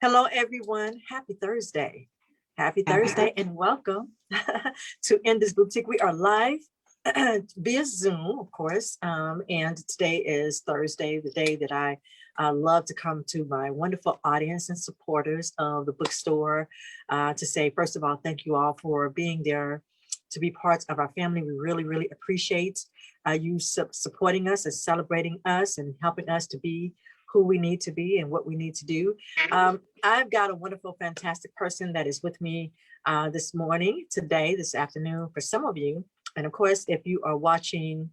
Hello, everyone. Happy Thursday. Happy Thursday and welcome to Enda's BOOKtique. We are live via Zoom, of course, and today is Thursday, the day that I love to come to my wonderful audience and supporters of the bookstore to say, first of all, thank you all for being there to be parts of our family. We really, really appreciate you supporting us and celebrating us and helping us to be who we need to be and what we need to do. I've got a wonderful, fantastic person that is with me this morning, today, this afternoon, for some of you. And of course, if you are watching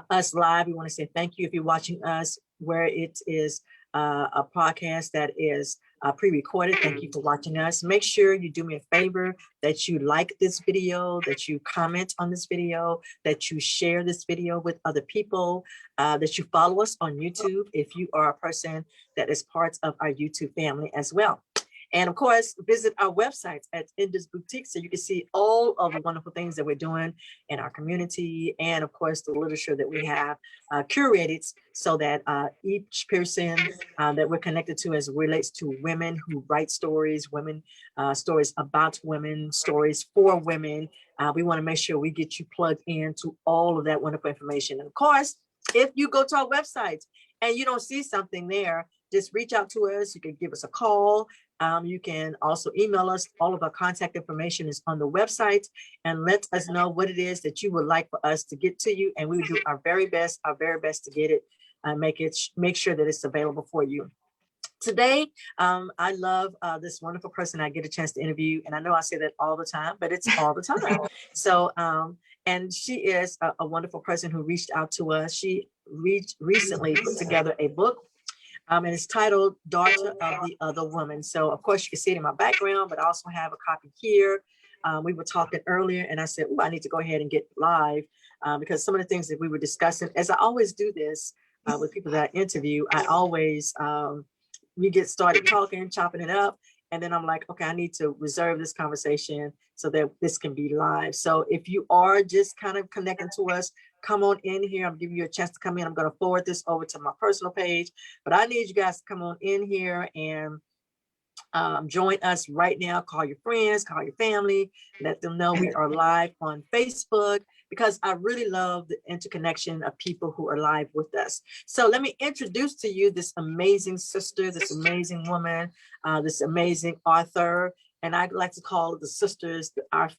us live, we want to say thank you. If you're watching us where it is a podcast that is pre-recorded, thank you for watching us. Make sure you do me a favor, that you like this video, that you comment on this video, that you share this video with other people, that you follow us on YouTube if you are a person that is part of our YouTube family as well. And of course, visit our website at Enda's BOOKtique so you can see all of the wonderful things that we're doing in our community, and of course, the literature that we have curated so that each person that we're connected to as relates to women who write stories, women, stories about women, stories for women. We want to make sure we get you plugged into all of that wonderful information. And of course, if you go to our website and you don't see something there, just reach out to us. You can give us a call. You can also email us. All of our contact information is on the website, and let us know what it is that you would like for us to get to you. And we will do our very best to get it and make sure that it's available for you. Today, I love this wonderful person I get a chance to interview. And I know I say that all the time, but it's all the time. So, and she is a wonderful person who reached out to us. She recently put together a book. And it's titled Daughter of the Other Woman. So of course you can see it in my background, but I also have a copy here. We were talking earlier and I said, I need to go ahead and get live because some of the things that we were discussing, as I always do this with people that I interview, I always, we get started talking, chopping it up. And then I'm like, okay, I need to reserve this conversation so that this can be live. So if you are just kind of connecting to us, come on in here. I'm giving you a chance to come in. I'm going to forward this over to my personal page, but I need you guys to come on in here and join us right now. Call your friends, call your family, let them know we are live on Facebook, because I really love the interconnection of people who are live with us. So let me introduce to you this amazing sister, this amazing woman, this amazing author. And I'd like to call the sisters, our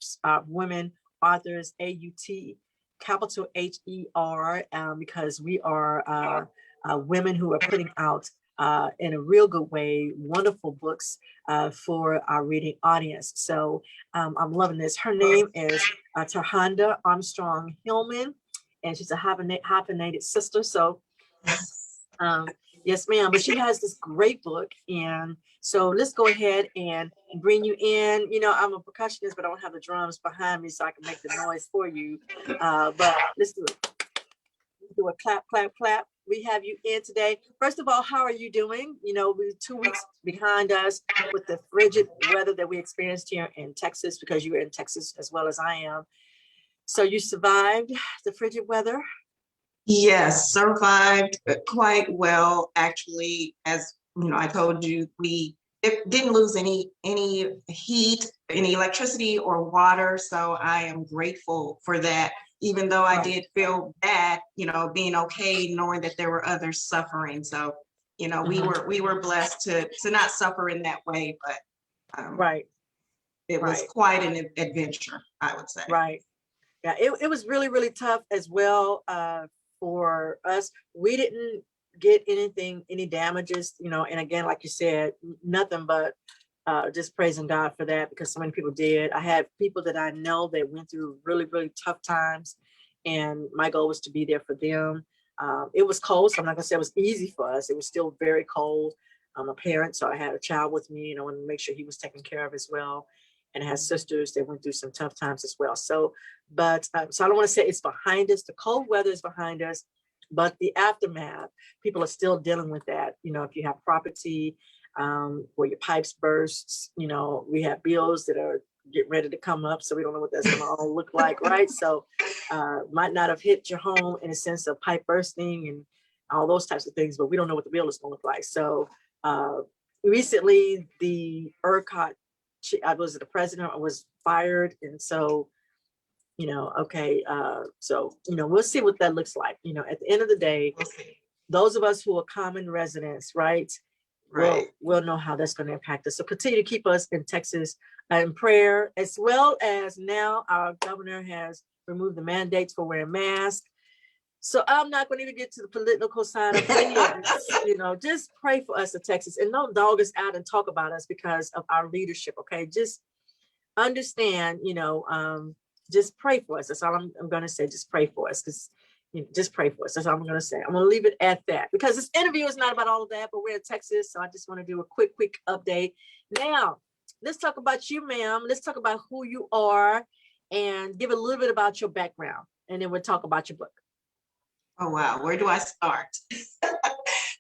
women authors, AUT, capital HER, because we are women who are putting out in a real good way wonderful books for our reading audience. So I'm loving this. Her name is Terrhonda Armstrong-Hillman, and she's a hyphenated sister. So yes, ma'am. But she has this great book, and so let's go ahead and bring you in. You know, I'm a percussionist, but I don't have the drums behind me, so I can make the noise for you. But let's do it. Let's do a clap, clap, clap. We have you in today. First of all, how are you doing? You know, we're 2 weeks behind us with the frigid weather that we experienced here in Texas, because you were in Texas as well as I am. So you survived the frigid weather? Yes, survived quite well, actually. As you know, I told you, we didn't lose any heat, any electricity or water. So I am grateful for that, even though I did feel bad, you know, being okay, knowing that there were others suffering. So, you know, we were blessed to not suffer in that way, but it was quite an adventure, I would say. Right. Yeah, it was really, really tough as well for us. We didn't get any damages, you know, and again, like you said, nothing but just praising God for that, because so many people did. I had people that I know that went through really, really tough times, and my goal was to be there for them. It was cold, so I'm not gonna say it was easy for us. It was still very cold. I'm a parent, so I had a child with me, and I wanted to make sure he was taken care of as well. And I had sisters that went through some tough times as well. So, but so I don't want to say it's behind us. The cold weather is behind us, but the aftermath, people are still dealing with that. You know, if you have property where your pipes bursts, you know, we have bills that are getting ready to come up, so we don't know what that's going to all look like, right? So, might not have hit your home in a sense of pipe bursting and all those types of things, but we don't know what the bill is going to look like. So, recently the ERCOT, was it the president was fired, and so okay, so we'll see what that looks like. At the end of the day, We'll see. those of us who are common residents, right? Right. We'll know how that's going to impact us. So continue to keep us in Texas in prayer, as well as now our governor has removed the mandates for wearing masks. So I'm not going to even get to the political side of things. Just pray for us in Texas, and don't dog us out and talk about us because of our leadership. Okay, just understand. Just pray for us. That's all I'm going to say. Just pray for us, because just pray for us. That's all I'm going to say. I'm going to leave it at that, because this interview is not about all of that, but we're in Texas. So I just want to do a quick update. Now, let's talk about you, ma'am. Let's talk about who you are and give a little bit about your background. And then we'll talk about your book. Oh, wow. Where do I start?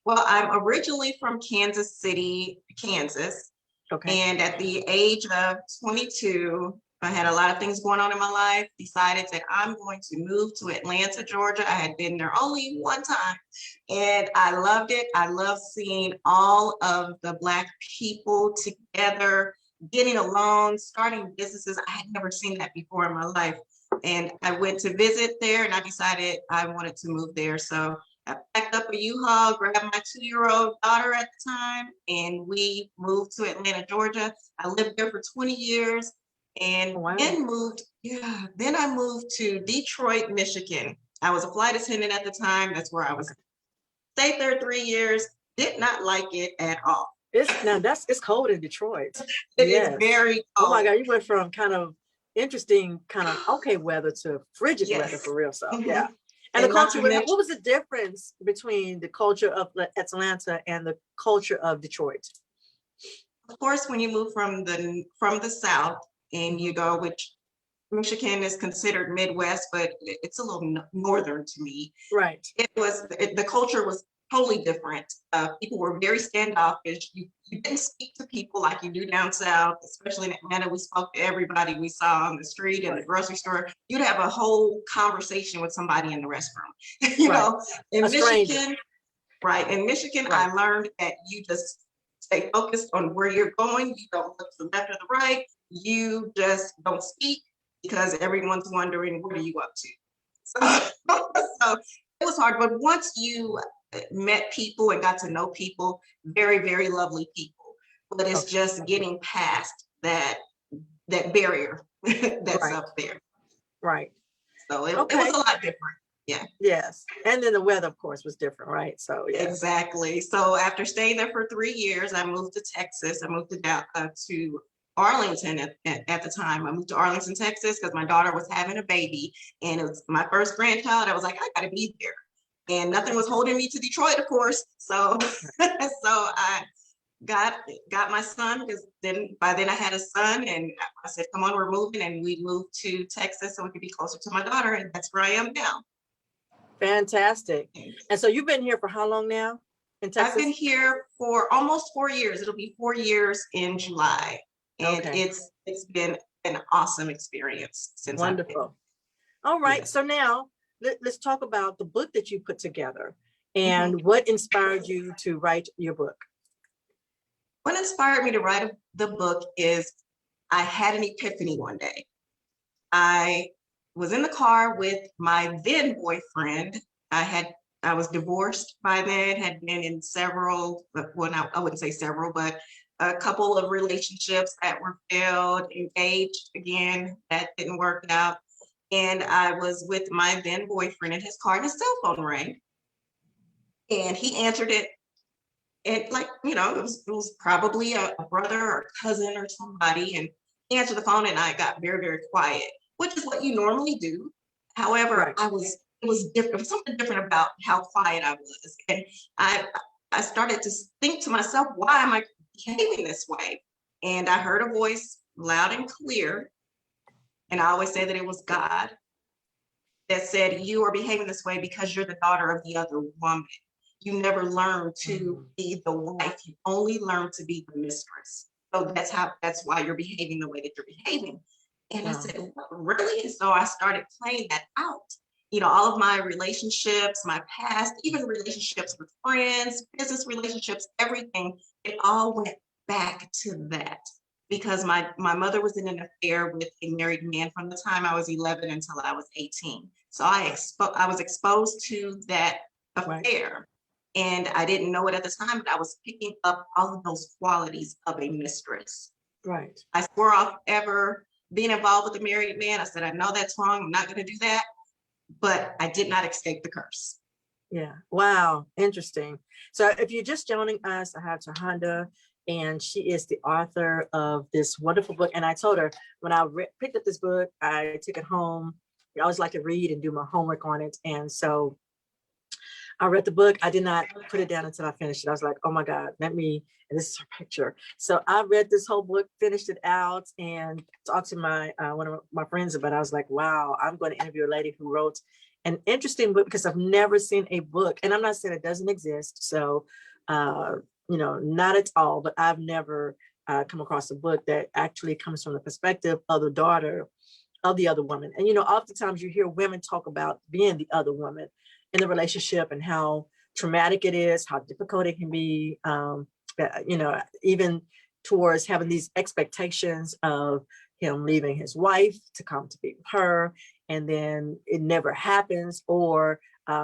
Well, I'm originally from Kansas City, Kansas. Okay. And at the age of 22, I had a lot of things going on in my life, decided that I'm going to move to Atlanta, Georgia. I had been there only one time and I loved it. I love seeing all of the Black people together, getting along, starting businesses. I had never seen that before in my life. And I went to visit there and I decided I wanted to move there. So I packed up a U-Haul, grabbed my 2-year-old daughter at the time, and we moved to Atlanta, Georgia. I lived there for 20 years. And Wow. Then I moved to Detroit, Michigan. I was a flight attendant at the time. That's where I was. Stayed there 3 years, did not like it at all. It's cold in Detroit. It is very cold. Oh my God, you went from kind of interesting, kind of okay weather to frigid weather for real. So yeah. And the culture, what was the difference between the culture of Atlanta and the culture of Detroit? Of course, when you move from the South, and you go, which Michigan is considered Midwest, but it's a little northern to me. Right. The culture was totally different. People were very standoffish. You didn't speak to people like you do down South, especially in Atlanta. We spoke to everybody we saw on the street and the grocery store. You'd have a whole conversation with somebody in the restroom. In Michigan, in Michigan, I learned that you just stay focused on where you're going. You don't look to the left or the right. You just don't speak because everyone's wondering, what are you up to? So it was hard, but once you met people and got to know people, very, very lovely people. But it's just getting past that barrier that's up there. Right. So it was a lot different. Yeah. Yes. And then the weather, of course, was different, right? So yeah. Exactly. So after staying there for 3 years, I moved to Texas. I moved to Arlington at the time. I moved to Arlington, Texas, because my daughter was having a baby and it was my first grandchild. I was like, I gotta be there. And nothing was holding me to Detroit, of course. So I got my son, because by then I had a son, and I said, come on, we're moving. And we moved to Texas so we could be closer to my daughter. And that's where I am now. Fantastic. And so you've been here for how long now in Texas? I've been here for almost 4 years. It'll be 4 years in July. And it's been an awesome experience since. Wonderful. All right. So now let's talk about the book that you put together and what inspired you to write your book. What inspired me to write the book is I had an epiphany one day. I was in the car with my then boyfriend. I was divorced by then, had been in several, I wouldn't say several, but a couple of relationships that were failed, engaged again, that didn't work out. And I was with my then boyfriend in his car, and his cell phone rang. And he answered it. And it was probably a brother or cousin or somebody. And he answered the phone, and I got very, very quiet, which is what you normally do. However, it was different. It was something different about how quiet I was. And I started to think to myself, why am I behaving this way? And I heard a voice loud and clear. And I always say that it was God that said, you are behaving this way because you're the daughter of the other woman. You never learn to be the wife. You only learn to be the mistress. So that's why you're behaving the way that you're behaving. And I said, really? And so I started playing that out. all of my relationships, my past, even relationships with friends, business relationships, everything, it all went back to that. Because my mother was in an affair with a married man from the time I was 11 until I was 18. So I was exposed to that affair. And I didn't know it at the time, but I was picking up all of those qualities of a mistress. Right. I swore off ever being involved with a married man. I said, I know that's wrong. I'm not going to do that. But I did not escape the curse. Yeah. Wow. Interesting. So if you're just joining us, I have Terrhonda, and she is the author of this wonderful book. And I told her when I picked up this book, I took it home. I always like to read and do my homework on it. And so I read the book. I did not put it down until I finished it. I was like, oh my God, and this is her picture. So I read this whole book, finished it out, and talked to my one of my friends about it. I was like, wow, I'm going to interview a lady who wrote an interesting book, because I've never seen a book, and I'm not saying it doesn't exist. So, not at all, but I've never come across a book that actually comes from the perspective of the daughter of the other woman. And, oftentimes you hear women talk about being the other woman in the relationship and how traumatic it is, how difficult it can be, even towards having these expectations of him leaving his wife to come to be with her, and then it never happens. Or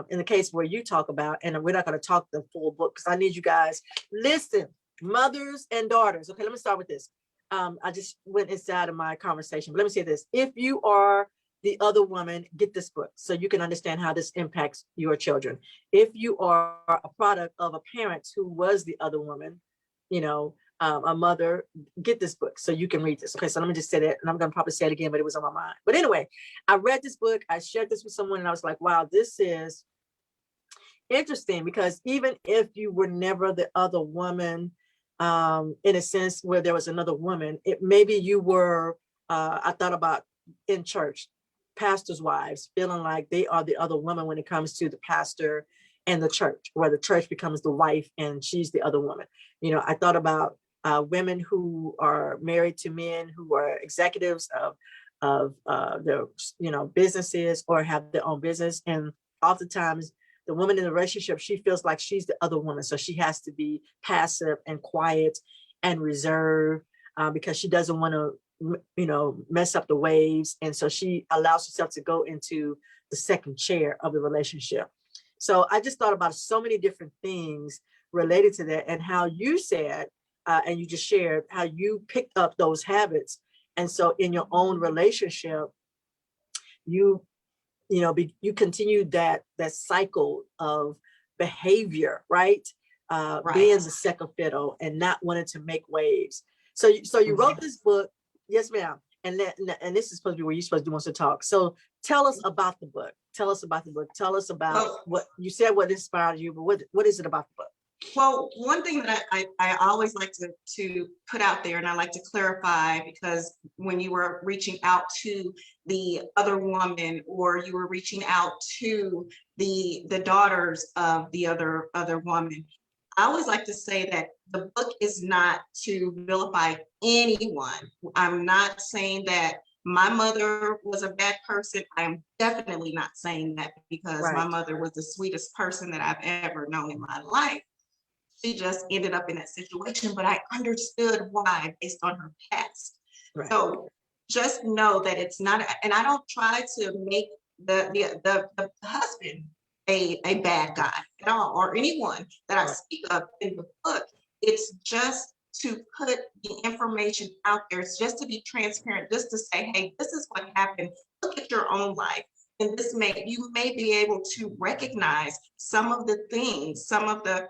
in the case where you talk about, and we're not going to talk the full book because I need you guys, listen, mothers and daughters. Okay, let me start with this. I just went inside of my conversation, but let me say this. If you are the other woman, get this book so you can understand how this impacts your children. If you are a product of a parent who was the other woman, a mother, get this book so you can read this. Okay, so let me just say that, and I'm going to probably say it again, but it was on my mind. But anyway, I read this book, I shared this with someone, and I was like, wow, this is interesting, because even if you were never the other woman, in a sense where there was another woman, maybe you were, I thought about in church, pastors' wives feeling like they are the other woman when it comes to the pastor and the church, where the church becomes the wife and she's the other woman. I thought about women who are married to men who are executives of their businesses or have their own business, and oftentimes the woman in the relationship, she feels like she's the other woman, so she has to be passive and quiet and reserved because she doesn't want to mess up the waves, and so she allows herself to go into the second chair of the relationship. So I just thought about so many different things related to that, and how you said and you just shared how you picked up those habits, and so in your own relationship you continue that cycle of behavior, right? Being the second fiddle and not wanting to make waves. So you wrote this book. Yes, ma'am. And this is supposed to be where you're supposed to want to talk. So tell us about the book. Tell us about what you said, what inspired you, but what is it about the book? Well, one thing that I always like to put out there, and I like to clarify, because when you were reaching out to the other woman, or you were reaching out to the daughters of the other woman, I always like to say that the book is not to vilify anyone. I'm not saying that my mother was a bad person. I'm definitely not saying that, because my mother was the sweetest person that I've ever known in my life. She just ended up in that situation, but I understood why based on her past. Right. So just know that it's not, and I don't try to make the husband a bad guy at all, or anyone that I speak of in the book. It's just to put the information out there. It's just to be transparent, just to say, hey, this is what happened. Look at your own life. And you may be able to recognize some of the things, some of the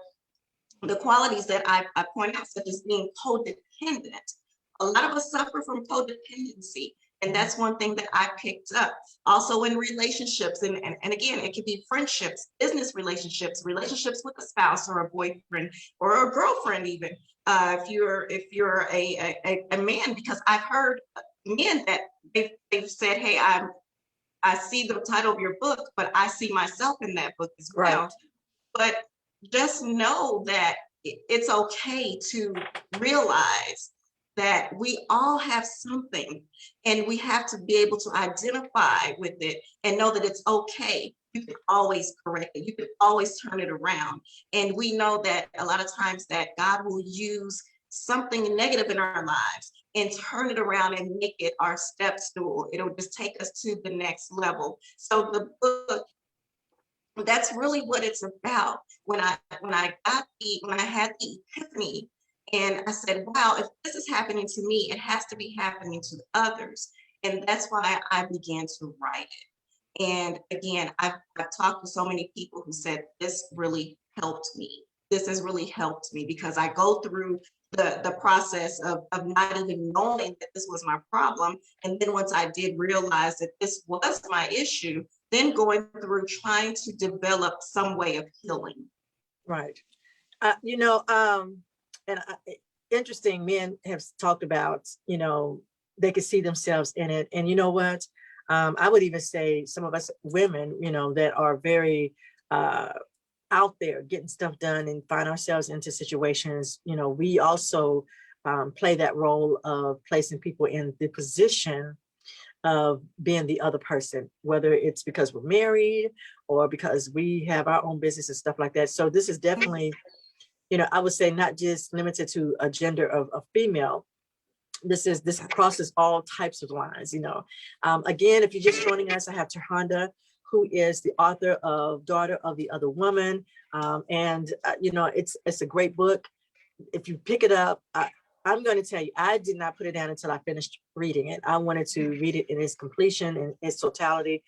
qualities that I point out, such as being codependent. A lot of us suffer from codependency. And that's one thing that I picked up. Also in relationships, and again, it could be friendships, business relationships with a spouse or a boyfriend or a girlfriend even. If you're a man, because I've heard men that they've said, hey, I see the title of your book, but I see myself in that book as well. Right. But just know that it's okay to realize that we all have something, and we have to be able to identify with it and know that it's okay. You can always correct it. You can always turn it around. And we know that a lot of times that God will use something negative in our lives and turn it around and make it our step stool. It'll just take us to the next level. So the book, that's really what it's about. When I had the epiphany, and I said, wow, if this is happening to me, it has to be happening to others. And that's why I began to write it. And again, I've talked to so many people who said this really helped me. This has really helped me because I go through the process of not even knowing that this was my problem. And then once I did realize that this was my issue, then going through trying to develop some way of healing. Right. Interesting, men have talked about, they could see themselves in it. And you know what? I would even say some of us women, that are very out there getting stuff done and find ourselves into situations, we also play that role of placing people in the position of being the other person, whether it's because we're married or because we have our own business and stuff like that. So this is definitely, I would say not just limited to a gender of female. This crosses all types of lines, Again, if you're just joining us, I have Terrhonda, who is the author of Daughter of the Other Woman. It's a great book. If you pick it up, I'm going to tell you, I did not put it down until I finished reading it. I wanted to read it in its completion and its totality.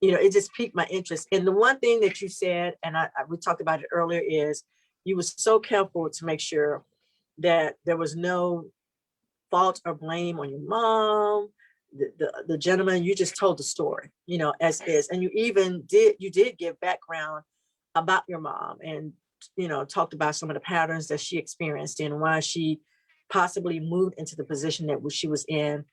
It just piqued my interest. And the one thing that you said, and we talked about it earlier, is you were so careful to make sure that there was no fault or blame on your mom, the gentleman. You just told the story, as is. And you did give background about your mom and, talked about some of the patterns that she experienced and why she possibly moved into the position that she was in,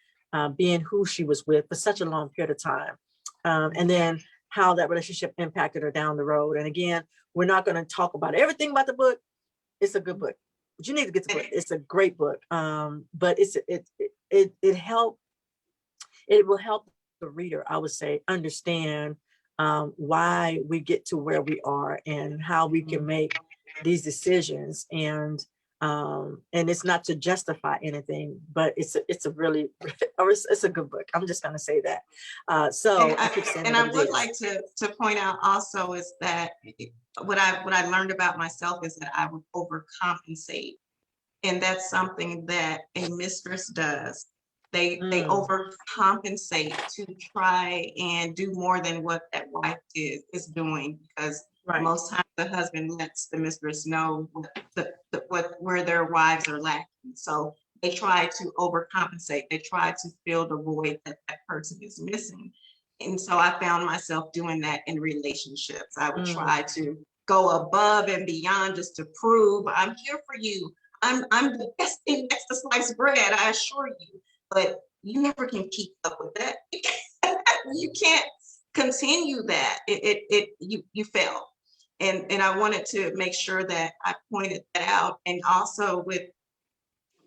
being who she was with for such a long period of time. And then how that relationship impacted her down the road. And again, we're not going to talk about everything about the book. It's a good book, but you need to get the book. It's a great book. But it will help the reader, I would say, understand why we get to where we are and how we can make these decisions. And it's not to justify anything, but it's a really, it's a good book. I'm just going to say that. I would like to point out also is that what I learned about myself is that I would overcompensate, and that's something that a mistress does. They overcompensate to try and do more than what that wife is doing, because most times the husband lets the mistress know where their wives are lacking. So they try to overcompensate. They try to fill the void that person is missing. And so I found myself doing that in relationships. I would try to go above and beyond just to prove I'm here for you. I'm the best thing next to sliced bread, I assure you. But you never can keep up with that. You can't continue that. You fail. And I wanted to make sure that I pointed that out. And also with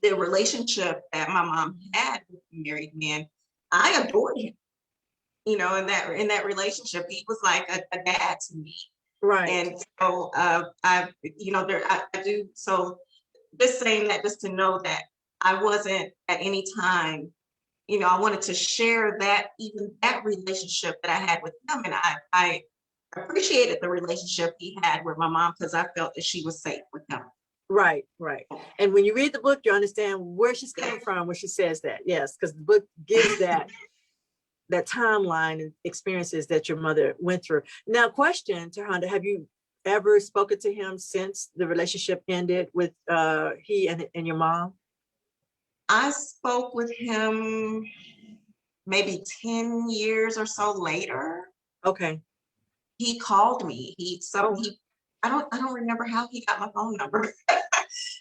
the relationship that my mom had with the married man, I adored him. In that relationship, he was like a dad to me. Right. And so I do. So just saying that, just to know that I wasn't at any time, I wanted to share that, even that relationship that I had with him. And I appreciated the relationship he had with my mom because I felt that she was safe with him. Right. And when you read the book, you understand where she's coming from when she says that. Yes, because the book gives that timeline and experiences that your mother went through. Now, question, Terrhonda, have you ever spoken to him since the relationship ended with he and your mom? I spoke with him maybe 10 years or so later. Okay. He called me. I don't remember how he got my phone number,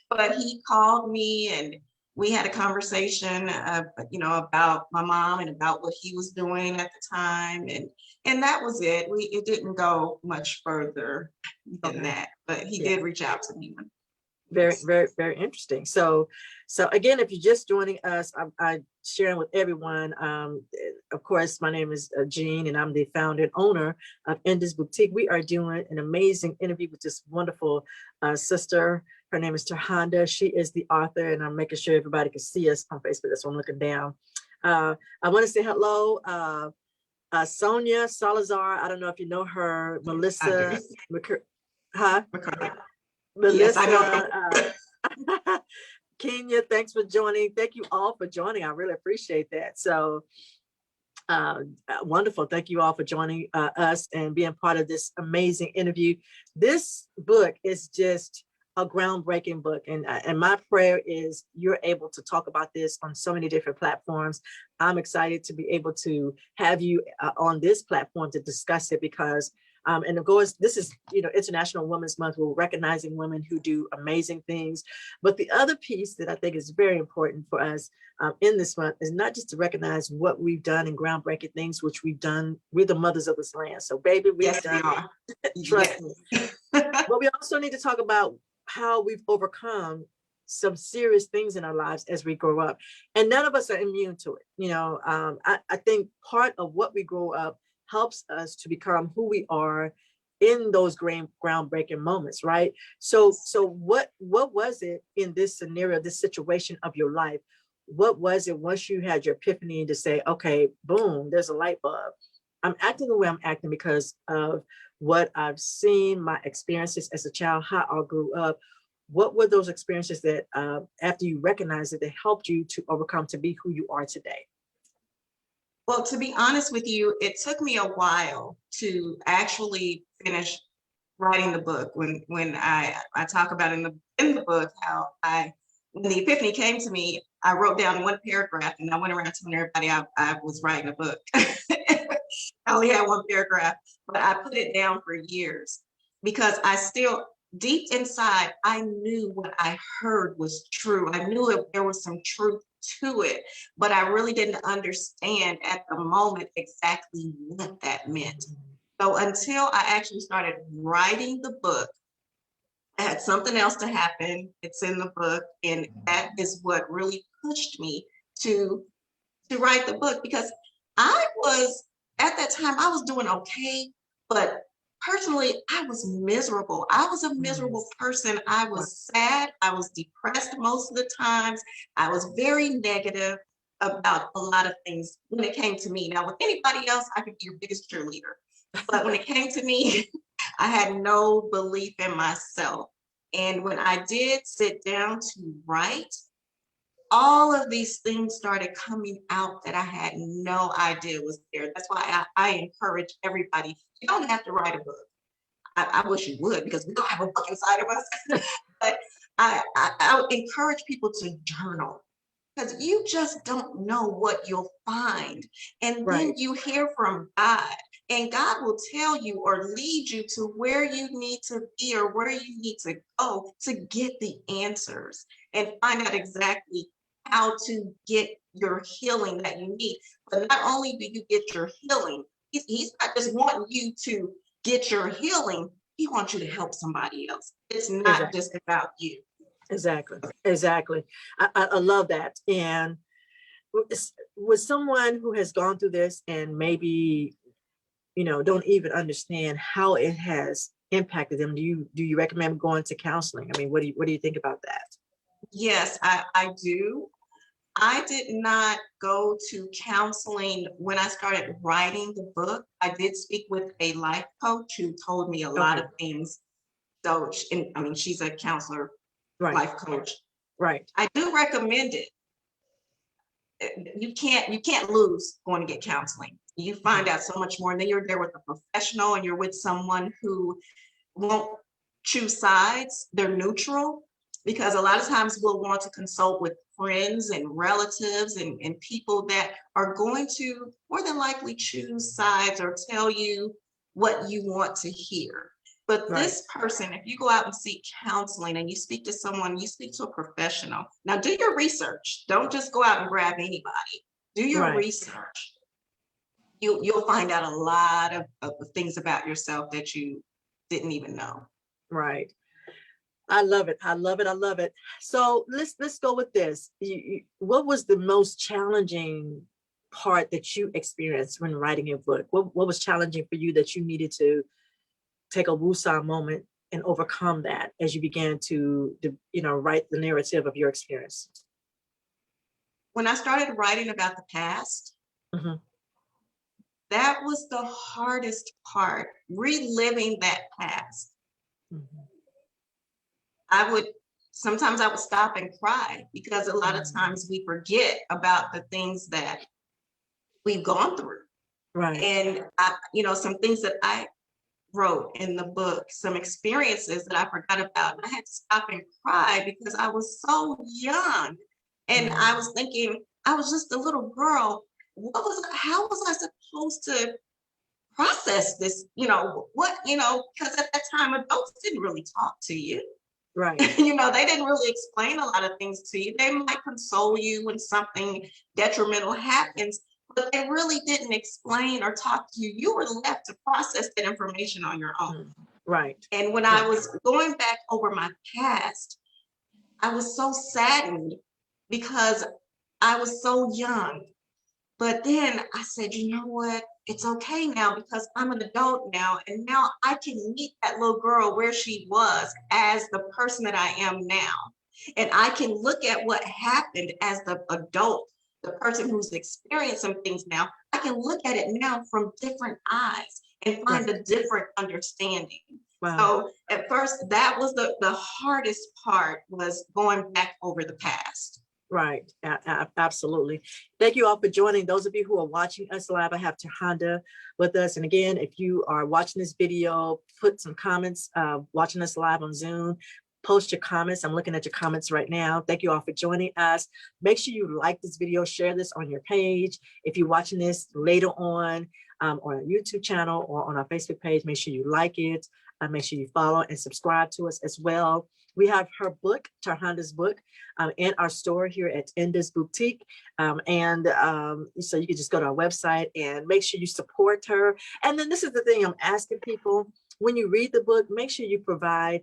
but he called me and we had a conversation, about my mom and about what he was doing at the time, and that was it. It didn't go much further than that, but he did reach out to me. Very, very, very interesting. So again, if you're just joining us, I'm sharing with everyone. Of course, my name is Jean, and I'm the founder and owner of Enda's Boutique. We are doing an amazing interview with this wonderful sister. Her name is Terrhonda. She is the author, and I'm making sure everybody can see us on Facebook. That's why I'm looking down. I want to say hello, Sonia Salazar. I don't know if you know her. Melissa, huh? Yes, I Melissa, know. Kenya, thanks for joining. Thank you all for joining. I really appreciate that. So wonderful. Thank you all for joining us and being part of this amazing interview. This book is just a groundbreaking book. And my prayer is you're able to talk about this on so many different platforms. I'm excited to be able to have you on this platform to discuss it because and of course, this is, International Women's Month. We're recognizing women who do amazing things. But the other piece that I think is very important for us in this month is not just to recognize what we've done and groundbreaking things, which we've done. We're the mothers of this land. So, baby, we've done. Trust me. But we also need to talk about how we've overcome some serious things in our lives as we grow up. And none of us are immune to it. I think part of what we grow up helps us to become who we are in those groundbreaking moments, right? So what was it in this scenario, this situation of your life? What was it once you had your epiphany to say, okay, boom, there's a light bulb. I'm acting the way I'm acting because of what I've seen, my experiences as a child, how I grew up. What were those experiences that after you recognized it, that helped you to overcome to be who you are today? Well, to be honest with you, it took me a while to actually finish writing the book. When I talk about in the book how when the epiphany came to me, I wrote down one paragraph and I went around telling everybody I was writing a book. I only had one paragraph, but I put it down for years because I still, deep inside, I knew what I heard was true. I knew there was some truth to it, but I really didn't understand at the moment exactly what that meant. So until I actually started writing the book, I had something else to happen. It's in the book, and that is what really pushed me to write the book, because I was, at that time, I was doing okay, but personally, I was miserable. I was a miserable person. I was sad. I was depressed most of the times. I was very negative about a lot of things when it came to me. Now, with anybody else, I could be your biggest cheerleader. But when it came to me, I had no belief in myself. And when I did sit down to write, all of these things started coming out that I had no idea was there. That's why I encourage everybody. You don't have to write a book. I wish you would, because we don't have a book inside of us. But I would encourage people to journal, because you just don't know what you'll find. And then you hear from God, and God will tell you or lead you to where you need to be or where you need to go to get the answers and find out exactly how to get your healing that you need. But not only do you get your healing, he's not just wanting you to get your healing, he wants you to help somebody else. It's not just about you. Exactly. I love that. And with someone who has gone through this and maybe, don't even understand how it has impacted them, do you recommend going to counseling? I mean, what do you think about that? Yes, I do. I did not go to counseling when I started writing the book. I did speak with a life coach who told me a lot of things. So, she's a counselor, life coach. Right. I do recommend it. You can't lose going to get counseling. You find out so much more, and then you're there with a professional, and you're with someone who won't choose sides. They're neutral, because a lot of times we'll want to consult with friends and relatives and people that are going to more than likely choose sides or tell you what you want to hear. But this person, if you go out and seek counseling and you speak to someone, you speak to a professional. Now, do your research. Don't just go out and grab anybody. Do your research. You'll find out a lot of things about yourself that you didn't even know. Right. I love it. I love it. I love it. So let's go with this. What was the most challenging part that you experienced when writing your book? What was challenging for you that you needed to take a woosah moment and overcome that as you began to write the narrative of your experience? When I started writing about the past, Mm-hmm. that was the hardest part, reliving that past. Mm-hmm. Sometimes I would stop and cry because a lot of times we forget about the things that we've gone through. Right. And some things that I wrote in the book, some experiences that I forgot about. I had to stop and cry because I was so young. And I was thinking, I was just a little girl. How was I supposed to process this? Because at that time, adults didn't really talk to you. Right. They didn't really explain a lot of things to you. They might console you when something detrimental happens, but they really didn't explain or talk to you. You were left to process that information on your own. Right. And when I was going back over my past, I was so saddened because I was so young. But then I said, you know what? It's okay now because I'm an adult now. And now I can meet that little girl where she was as the person that I am now. And I can look at what happened as the adult, the person who's experiencing things now. I can look at it now from different eyes and find a different understanding. Wow. So at first, that was the hardest part, was going back over the past. Right. Absolutely. Thank you all for joining. Those of you who are watching us live, I have Terrhonda with us. And again, if you are watching this video, put some comments, watching us live on Zoom, post your comments. I'm looking at your comments right now. Thank you all for joining us. Make sure you like this video, share this on your page. If you're watching this later on our YouTube channel or on our Facebook page, make sure you like it. Make sure you follow and subscribe to us as well. We have her book, Terrhonda's book, in our store here at Enda's BOOKtique. So you can just go to our website and make sure you support her. And then this is the thing I'm asking people: when you read the book, make sure you provide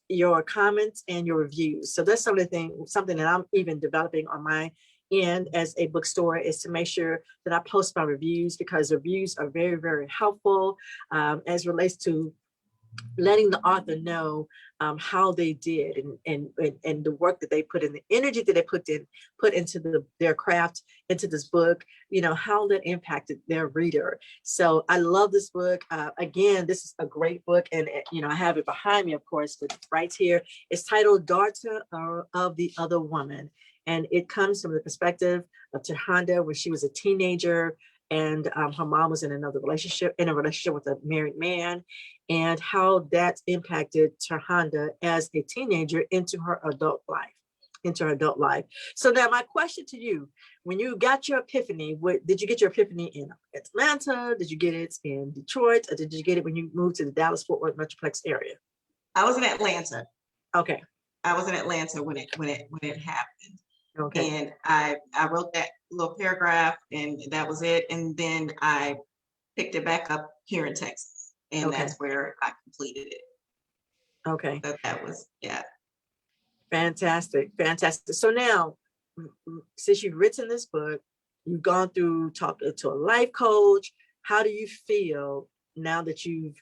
your comments and your reviews. So that's something that I'm even developing on my end as a bookstore, is to make sure that I post my reviews, because reviews are very, very helpful as relates to letting the author know how they did and the work that they put in, the energy that they put into their craft, into this book, how that impacted their reader. So I love this book. Again, this is a great book, and I have it behind me, of course, but right here. It's titled Daughter of the Other Woman, and it comes from the perspective of Terrhonda when she was a teenager, and her mom was in a relationship with a married man, and how that impacted Terrhonda as a teenager into her adult life. So now my question to you: when you got your epiphany, did you get your epiphany in Atlanta? Did you get it in Detroit? Or did you get it when you moved to the Dallas-Fort Worth Metroplex area? I was in Atlanta. Okay. I was in Atlanta when it happened. Okay. And I wrote that little paragraph, and that was it. And then I picked it back up here in Texas, and that's where I completed it. Okay. So that was, yeah. Fantastic. So now, since you've written this book, you've gone through talking to a life coach, how do you feel now that you've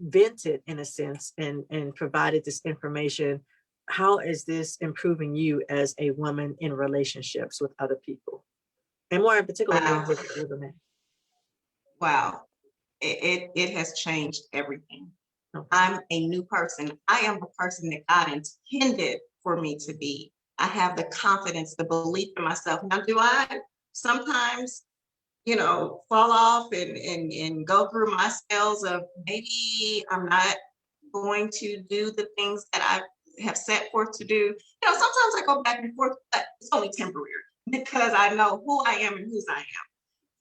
vented, in a sense, and provided this information? How is this improving you as a woman in relationships with other people, and more in particular with a man? Wow, it has changed everything. Okay. I'm a new person. I am the person that God intended for me to be. I have the confidence, the belief in myself. Now, do I sometimes, fall off and go through my spells of maybe I'm not going to do the things that I have set forth to do? Sometimes I go back and forth, but it's only temporary because I know who I am and whose I am.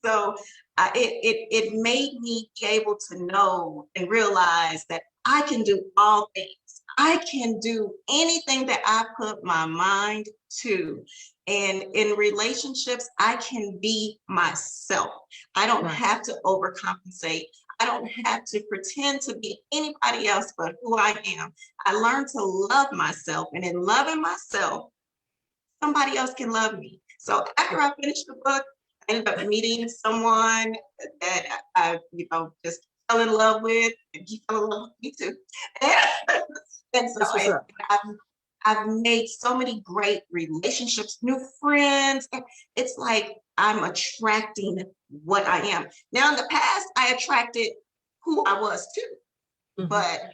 So it made me be able to know and realize that I can do all things. I can do anything that I put my mind to. And in relationships, I can be myself. I don't have to overcompensate. I don't have to pretend to be anybody else but who I am. I learned to love myself, and in loving myself, somebody else can love me. So after I finished the book, I ended up meeting someone that I, just fell in love with, and he fell in love with me too. And so That's what's up. I've made so many great relationships, new friends. It's like I'm attracting what I am. Now, in the past, I attracted who I was too, but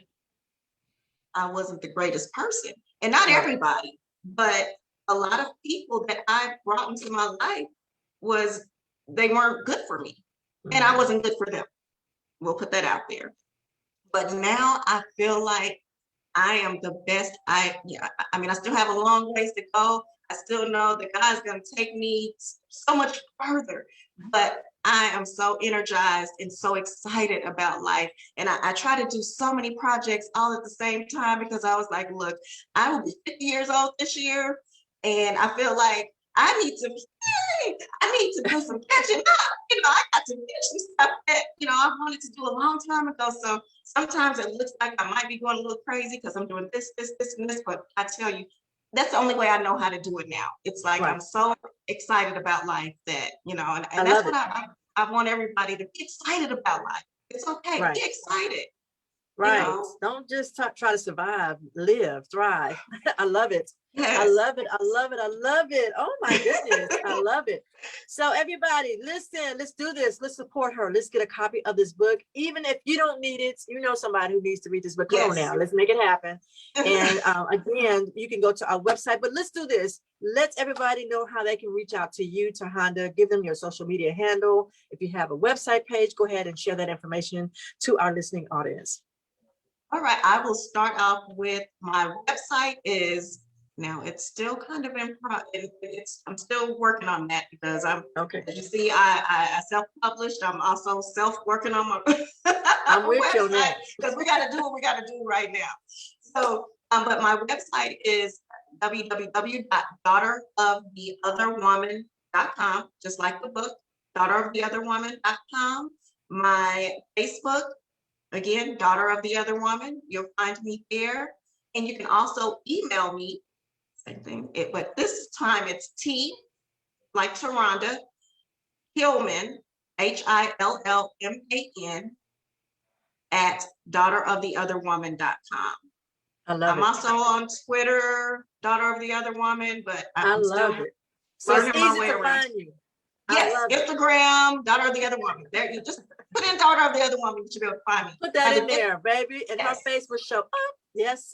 I wasn't the greatest person. And not everybody, but a lot of people that I brought into my life they weren't good for me. And I wasn't good for them. We'll put that out there. But now I feel like I am the best. I mean, I still have a long ways to go. I still know that God's going to take me so much further, but I am so energized and so excited about life. And I try to do so many projects all at the same time, because I was like, look, I will be 50 years old this year. And I feel like I need to do some catching up. I got to finish some stuff that, I wanted to do a long time ago. So sometimes it looks like I might be going a little crazy because I'm doing this, and this, but I tell you, that's the only way I know how to do it now. It's like, I'm so excited about life that, and that's what I want everybody to be excited about life. It's okay. Be excited. Right. Don't just try to survive, live, thrive. I love it. Yes. I love it. I love it. I love it. Oh my goodness. I love it. So everybody, listen, let's do this. Let's support her. Let's get a copy of this book. Even if you don't need it, you know somebody who needs to read this book. Come on now, let's make it happen. And again, you can go to our website, but let's do this. Let everybody know how they can reach out to you, Terrhonda. Give them your social media handle. If you have a website page, go ahead and share that information to our listening audience. All right, I will start off with my website now it's still kind of I'm still working on that, because as you see, I self-published. I'm also working on my I'm with you on that, because we got to do what we got to do right now. So, but my website is www.daughteroftheotherwoman.com, just like the book, daughteroftheotherwoman.com. My Facebook, again, Daughter of the Other Woman. You'll find me there. And you can also email me, same thing, but this time it's T, like Terrhonda, Hillman, HILLMAN, at daughteroftheotherwoman.com. I'm also on Twitter, Daughter of the Other Woman, but I'm still learning my way around. Yes, Instagram, Daughter of the Other Woman. There, you just put in Daughter of the Other Woman, you should be able to find me. Put that in there, baby, and her face will show up. Yes.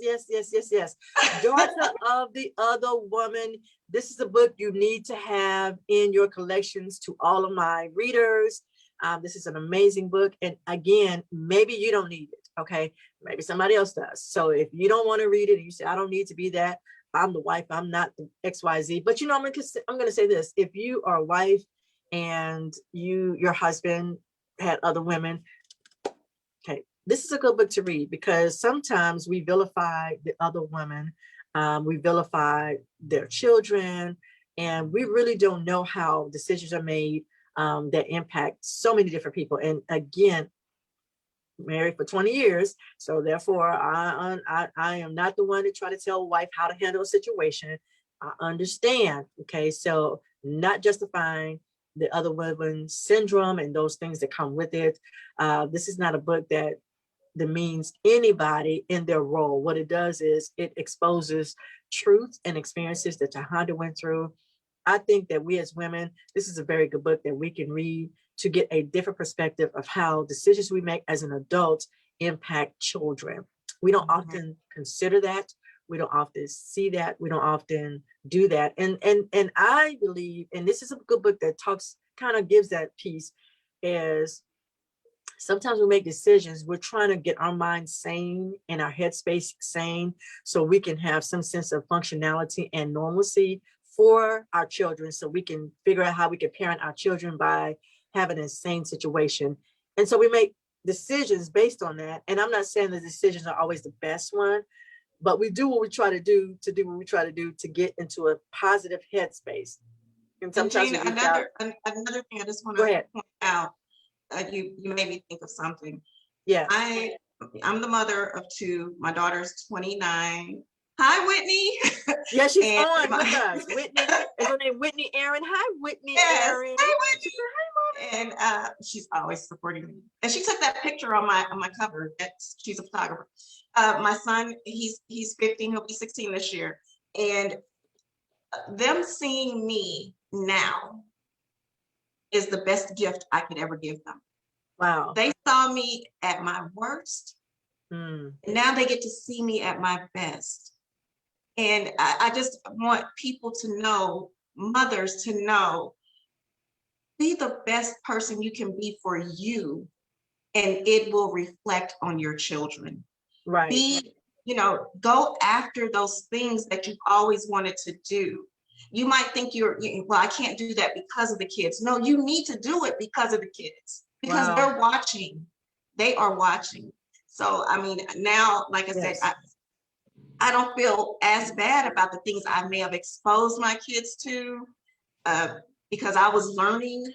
Daughter of the Other Woman. This is a book you need to have in your collections. To all of my readers, this is an amazing book. And again, maybe you don't need it. Okay, maybe somebody else does. So if you don't want to read it, and you say, I don't need to be that, I'm the wife, I'm not the XYZ. But I'm going to say this: if you are a wife and your husband had other women, okay, this is a good book to read, because sometimes we vilify the other women, we vilify their children, and we really don't know how decisions are made that impact so many different people. And again, married for 20 years, so therefore I am not the one to try to tell a wife how to handle a situation. I understand, okay, so not justifying the other woman syndrome and those things that come with it. This is not a book that demeans anybody in their role. What it does is it exposes truths and experiences that Terrhonda went through. I think that we as women, this is a very good book that we can read to get a different perspective of how decisions we make as an adult impact children. We don't often consider that. We don't often see that. We don't often do that. And I believe, and this is a good book that kind of gives that piece, is sometimes we make decisions, we're trying to get our mind sane and our headspace sane, so we can have some sense of functionality and normalcy for our children, so we can figure out how we can parent our children by having a sane situation. And so we make decisions based on that. And I'm not saying the decisions are always the best one, but we do what we try to do to get into a positive headspace. And sometimes Gina, another thing I just want to point out, you made me think of something. Yes. I'm the mother of two. My daughter's 29. Hi, Whitney. Yeah, she's And on with us. Whitney, is her name Whitney Aaron? Hi, Whitney Yes. Aaron. Hi, She said, Whitney. And she's always supporting me. And she took that picture on my cover. She's a photographer. My son, he's 15. He'll be 16 this year. And them seeing me now is the best gift I could ever give them. wow. They saw me at my worst. Mm. Now they get to see me at my best. And I just want people to know, mothers to know, be the best person you can be for you, and it will reflect on your children. Right. Go after those things that you've always wanted to do. You might think well, I can't do that because of the kids. No, you need to do it because of the kids, because Wow. they're watching. They are watching. So, I mean, now, like I said, I don't feel as bad about the things I may have exposed my kids to because I was learning.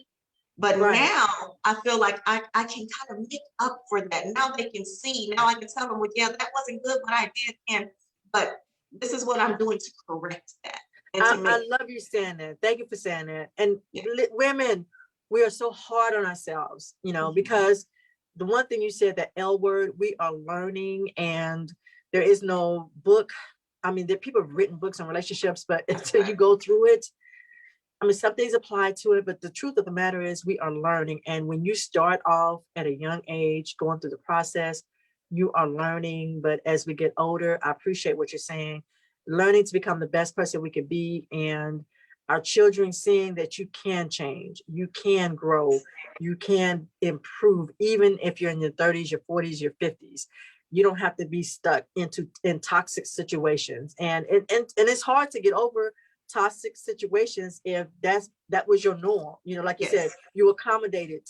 But now I feel like I can kind of make up for that. Now they can see. Now I can tell them, well, yeah, that wasn't good what I did, but this is what I'm doing to correct that. I love you saying that. Thank you for saying that. And women, we are so hard on ourselves, because the one thing you said, that L word, we are learning, and there is no book. I mean, there people have written books on relationships, but until you go through it, I mean, some things apply to it, but the truth of the matter is we are learning. And when you start off at a young age, going through the process, you are learning. But as we get older, I appreciate what you're saying, learning to become the best person we could be. And our children seeing that you can change, you can grow, you can improve, even if you're in your 30s, your 40s, your 50s. You don't have to be stuck in toxic situations. And it's hard to get over toxic situations if that was your norm. Like you said, you accommodated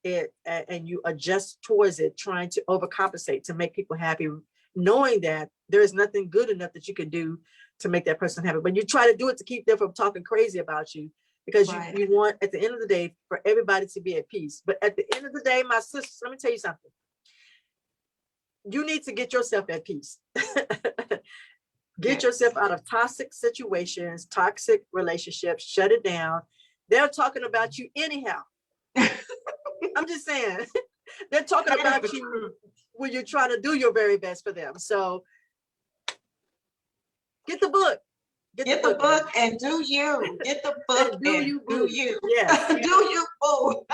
it and you adjust towards it, trying to overcompensate to make people happy, knowing that there is nothing good enough that you can do to make that person happy. But you try to do it to keep them from talking crazy about you, because you want, at the end of the day, for everybody to be at peace. But at the end of the day, my sisters, let me tell you something. You need to get yourself at peace. Get yourself out of toxic situations, toxic relationships, shut it down. They're talking about you anyhow. I'm just saying, they're talking about you when you're trying to do your very best for them. So get the book. Get the book and do you. Get the book and do you. Yes. Do you, boo.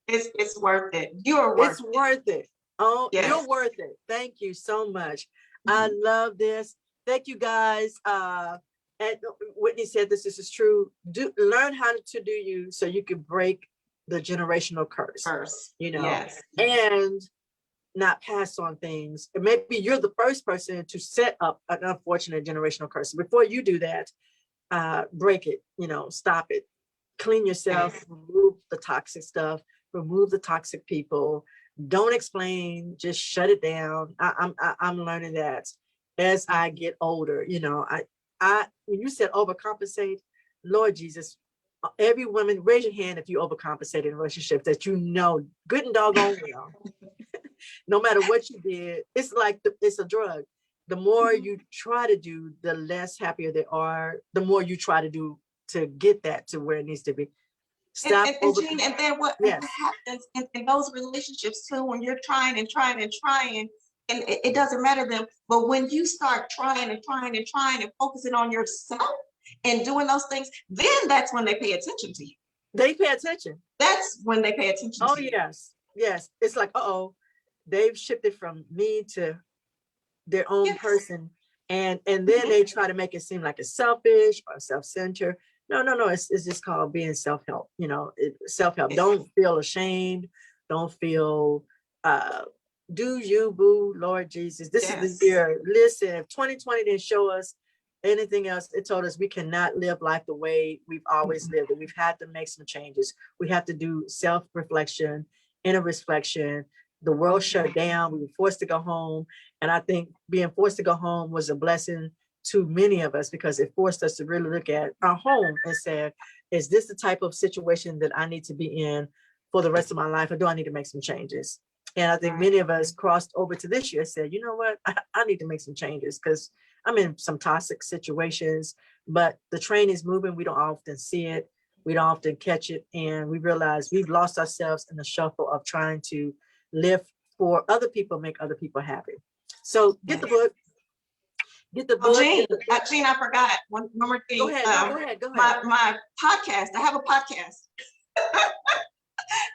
It's worth it. You're worth it. It's worth it. Oh, you're worth it. Thank you so much. I love this. Thank you, guys. And Whitney said this is true. Learn how to do you so you can break the generational curse. And not pass on things. And maybe you're the first person to set up an unfortunate generational curse. Before you do that, break it, stop it. Clean yourself, remove the toxic stuff, remove the toxic people. Don't explain, just shut it down. I'm learning that as I get older. When you said overcompensate, Lord Jesus, every woman, raise your hand if you overcompensate in relationships that good and doggone well. No matter what you did, it's like it's a drug. The more you try to do, the less happier they are. The more you try to do to get that to where it needs to be. Stop. And Jean, and then what happens in those relationships too, when you're trying and trying and trying, and it doesn't matter them, but when you start trying and trying and trying and focusing on yourself and doing those things, then that's when they pay attention to you. They pay attention. That's when they pay attention to you. Yes. It's like, they've shifted from me to their own person. And then they try to make it seem like it's selfish or self-centered. No. It's just called being self-help. Self-help. Don't feel ashamed. Don't feel, do you, boo, Lord Jesus. This is the year. Listen, if 2020 didn't show us anything else, it told us we cannot live life the way we've always lived it. We've had to make some changes. We have to do self-reflection, inner reflection. The world shut down. We were forced to go home. And I think being forced to go home was a blessing to many of us, because it forced us to really look at our home and say, is this the type of situation that I need to be in for the rest of my life, or do I need to make some changes? And I think many of us crossed over to this year and said, you know what, I need to make some changes because I'm in some toxic situations, but the train is moving. We don't often see it. We don't often catch it. And we realize we've lost ourselves in the shuffle of trying to live for other people, make other people happy. So get the book. Get the book. Gene, I forgot one more thing. Go ahead. Go ahead. My podcast, I have a podcast.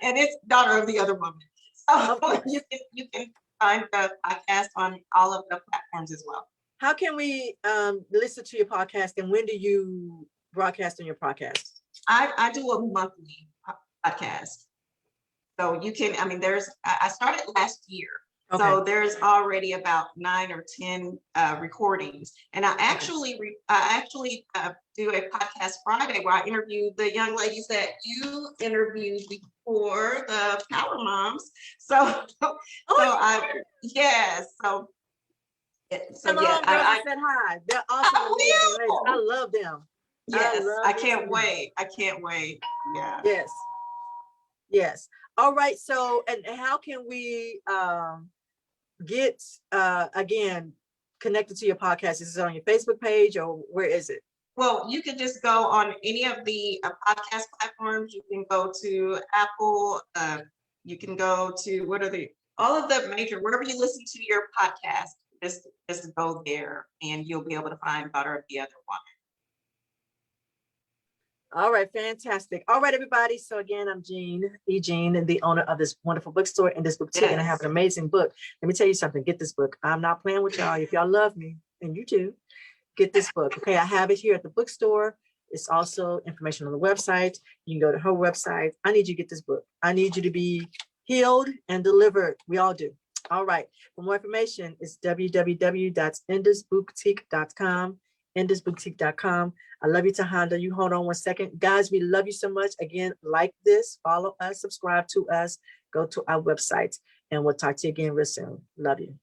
And it's Daughter of the Other Woman. So you can find the podcast on all of the platforms as well. How can we listen to your podcast, and when do you broadcast on your podcast? I do a monthly podcast. So you can, I started last year. Okay. So there's already about 9 or 10 recordings. And I actually do a podcast Friday where I interview the young ladies that you interviewed before, the Power Moms. So yeah, I said hi. They're awesome. I love them. Yes, I can't wait. Yeah. Yes. All right. So, and how can we get again connected to your podcast? Is it on your Facebook page or where is it? Well, you can just go on any of the podcast platforms. You can go to Apple. You can go to all of the major, wherever you listen to your podcast, just go there and you'll be able to find Daughter of the Other Woman. All right, fantastic. All right, everybody. So again, I'm Jean, and the owner of this wonderful bookstore and this BOOKtique, and I have an amazing book. Let me tell you something. Get this book. I'm not playing with y'all. If y'all love me, and you do, get this book. Okay, I have it here at the bookstore. It's also information on the website. You can go to her website. I need you to get this book. I need you to be healed and delivered. We all do. All right. For more information, it's www.endasboutique.com. endasboutique.com. I love you, Terrhonda. You hold on one second. Guys, we love you so much. Again, like this, follow us, subscribe to us, go to our website, and we'll talk to you again real soon. Love you.